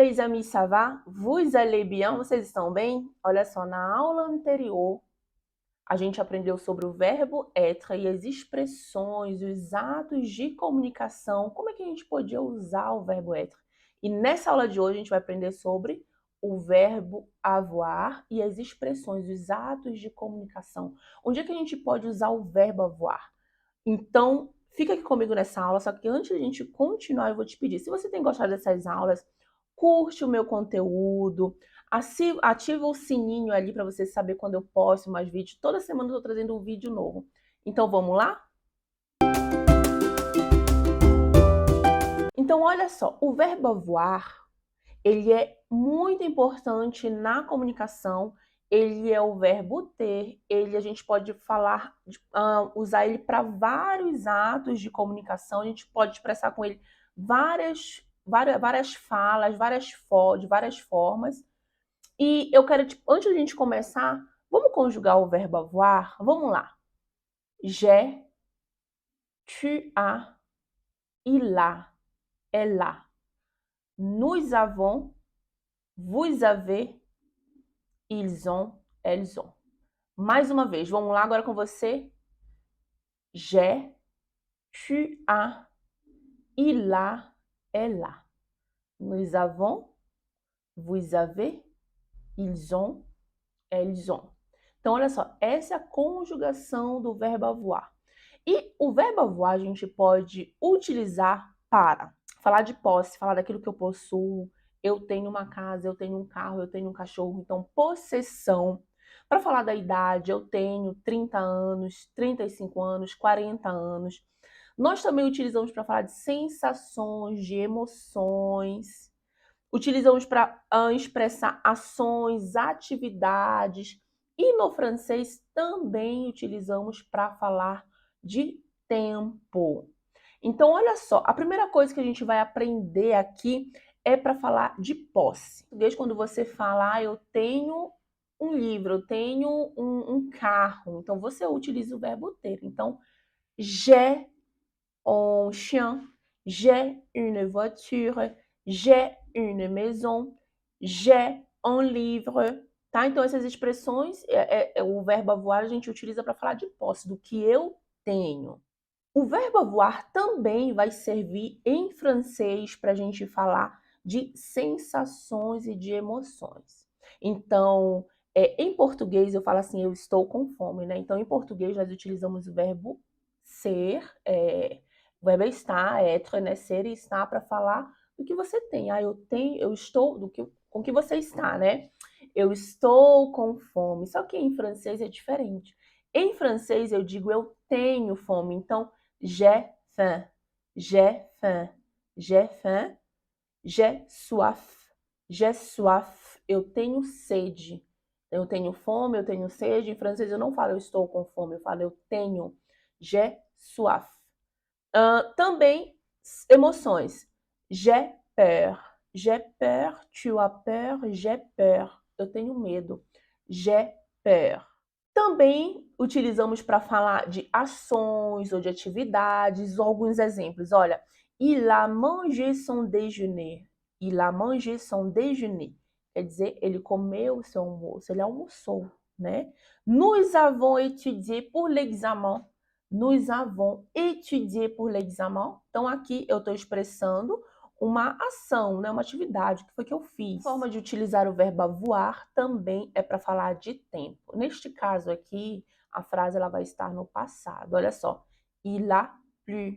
les amis, ça va? Vous allez bien? Vocês estão bem? Olha só, na aula anterior, a gente aprendeu sobre o verbo être e as expressões, os atos de comunicação, como é que a gente podia usar o verbo être. E nessa aula de hoje a gente vai aprender sobre o verbo avoir e as expressões, os atos de comunicação. Onde é que a gente pode usar o verbo avoir? Então, fica aqui comigo nessa aula, só que antes de a gente continuar, eu vou te pedir, se você tem gostado dessas aulas, curte o meu conteúdo, ativa o sininho ali para você saber quando eu posto mais vídeos. Toda semana eu estou trazendo um vídeo novo. Então, vamos lá? Então, olha só, o verbo avoir, ele é muito importante na comunicação. Ele é o verbo ter, a gente pode falar, usar ele para vários atos de comunicação, a gente pode expressar com ele várias falas, de várias formas. E eu quero, antes de a gente começar, vamos conjugar o verbo avoir? Vamos lá. J'ai, tu as, il a, elle a. Nous avons, vous avez, ils ont, elles ont. Mais uma vez, vamos lá agora com você. J'ai, tu as, il a, elle a. Nous avons, vous avez, ils ont, elles ont. Então, olha só, essa é a conjugação do verbo avoir. E o verbo avoir a gente pode utilizar para falar de posse, falar daquilo que eu possuo. Eu tenho uma casa, eu tenho um carro, eu tenho um cachorro. Então, possessão. Para falar da idade, eu tenho 30 anos, 35 anos, 40 anos. Nós também utilizamos para falar de sensações, de emoções. Utilizamos para expressar ações, atividades. E no francês também utilizamos para falar de tempo. Então, olha só, a primeira coisa que a gente vai aprender aqui é para falar de posse. Desde quando você fala, eu tenho um livro, eu tenho um carro, então você utiliza o verbo ter. Então, j'ai un chien, j'ai une voiture, j'ai une maison, j'ai un livre, tá? Então, essas expressões, o verbo avoir a gente utiliza para falar de posse, do que eu tenho. O verbo avoir também vai servir em francês para a gente falar de sensações e de emoções. Então, em português eu falo assim, eu estou com fome, né? Então, em português nós utilizamos o verbo ser, o verbo estar, être, né? Ser e estar para falar do que você tem. Ah, eu estou, com que você está, né? Eu estou com fome. Só que em francês é diferente. Em francês eu digo eu tenho fome. Então, j'ai faim, j'ai faim, j'ai faim, j'ai soif, j'ai soif. Eu tenho sede. Eu tenho fome, eu tenho sede. Em francês eu não falo eu estou com fome, eu falo eu tenho. J'ai soif. Também emoções. J'ai peur. J'ai peur, tu as peur, j'ai peur. Eu tenho medo. J'ai peur. Também utilizamos para falar de ações ou de atividades, alguns exemplos. Olha, il a mangé son déjeuner. Il a mangé son déjeuner. Quer dizer, ele comeu o seu almoço, ele almoçou, né? Nous avons étudié pour l'examen. Nous avons étudié pour l'examen. Então, aqui eu estou expressando uma ação, né? Uma atividade, que foi que eu fiz. A forma de utilizar o verbo avoir também é para falar de tempo. Neste caso aqui, a frase ela vai estar no passado. Olha só, il a plu,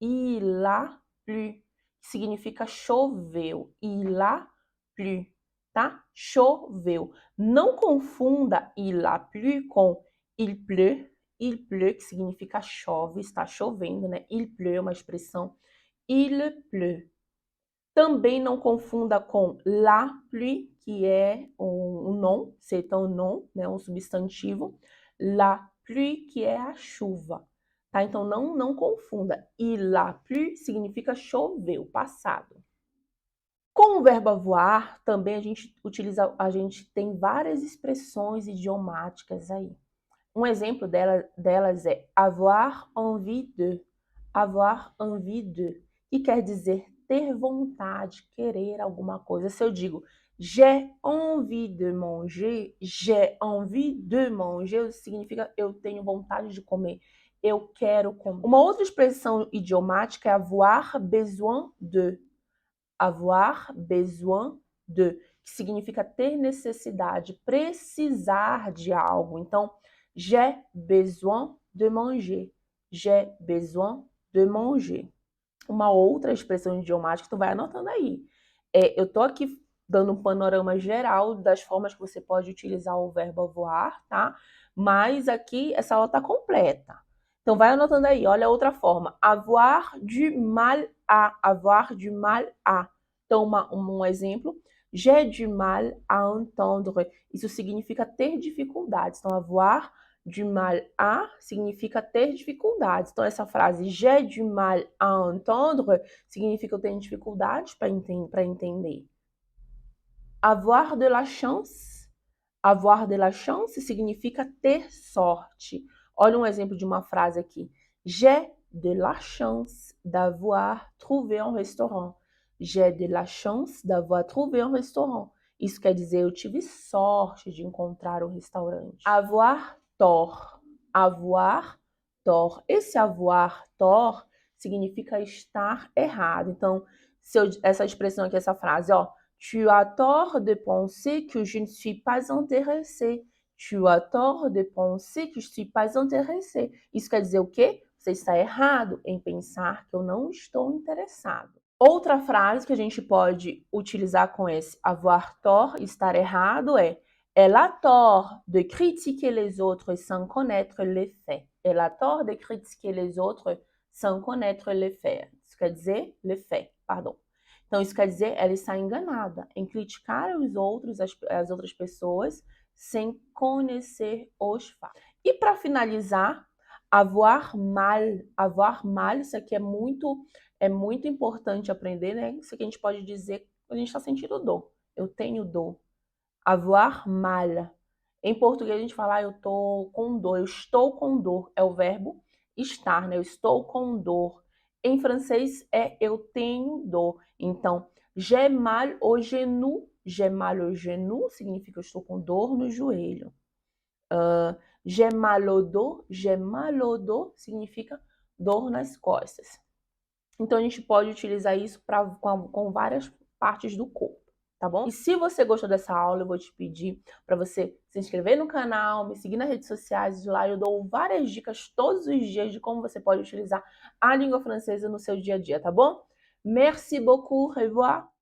il a plu, que significa choveu, il a plu, tá? Choveu. Não confunda il a plu com il pleut, que significa chove, está chovendo, né? Il pleut é uma expressão, il pleut. Também não confunda com la pluie, que é um nom, c'est un nom, né, um substantivo. La pluie, que é a chuva, tá? Então não confunda. Il a plu significa choveu, passado. Com o verbo avoir, também a gente tem várias expressões idiomáticas aí. Um exemplo delas é avoir envie de, que quer dizer ter vontade, querer alguma coisa. Se eu digo j'ai envie de manger significa eu tenho vontade de comer, eu quero comer. Uma outra expressão idiomática é avoir besoin de. Avoir besoin de, que significa ter necessidade, precisar de algo. Então, j'ai besoin de manger. J'ai besoin de manger. Uma outra expressão idiomática, tu vai anotando aí. Eu tô aqui dando um panorama geral das formas que você pode utilizar o verbo avoir, tá? Mas aqui essa aula tá completa. Então vai anotando aí, olha a outra forma. Avoir du mal à, avoir du mal à. Então um exemplo, j'ai du mal à entendre. Isso significa ter dificuldades. Então avoir du mal à significa ter dificuldades. Então, essa frase j'ai du mal à entendre significa eu tenho dificuldades para entender. Avoir de la chance. Avoir de la chance significa ter sorte. Olha um exemplo de uma frase aqui. J'ai de la chance d'avoir trouvé un restaurant. J'ai de la chance d'avoir trouvé un restaurant. Isso quer dizer eu tive sorte de encontrar um restaurante. Avoir tort. Avoir tort. Esse avoir tort significa estar errado. Então, essa expressão aqui, essa frase, ó. Tu as tort de penser que je ne suis pas intéressé. Tu as tort de penser que je ne suis pas intéressé. Isso quer dizer o quê? Você está errado em pensar que eu não estou interessado. Outra frase que a gente pode utilizar com esse avoir tort, estar errado, é elle a tort de critiquer les autres sans connaître les faits. Elle a tort de critiquer les autres sans connaître les faits. Isso quer dizer les faits, pardon. Então, isso quer dizer ela está enganada em criticar os outros, as outras pessoas, sem conhecer os fatos. E para finalizar, avoir mal, isso aqui é muito importante aprender, né? Isso aqui a gente pode dizer quando a gente está sentindo dor. Eu tenho dor. Avoir mal. Em português a gente fala, eu tô com dor, eu estou com dor. É o verbo estar, né? Eu estou com dor. Em francês é eu tenho dor. Então, j'ai mal au genou. J'ai mal au genou significa eu estou com dor no joelho. J'ai mal au dos. J'ai mal au dos significa dor nas costas. Então, a gente pode utilizar isso com várias partes do corpo, tá bom? E se você gostou dessa aula, eu vou te pedir para você se inscrever no canal, me seguir nas redes sociais. Lá eu dou várias dicas todos os dias de como você pode utilizar a língua francesa no seu dia a dia, tá bom? Merci beaucoup, au revoir!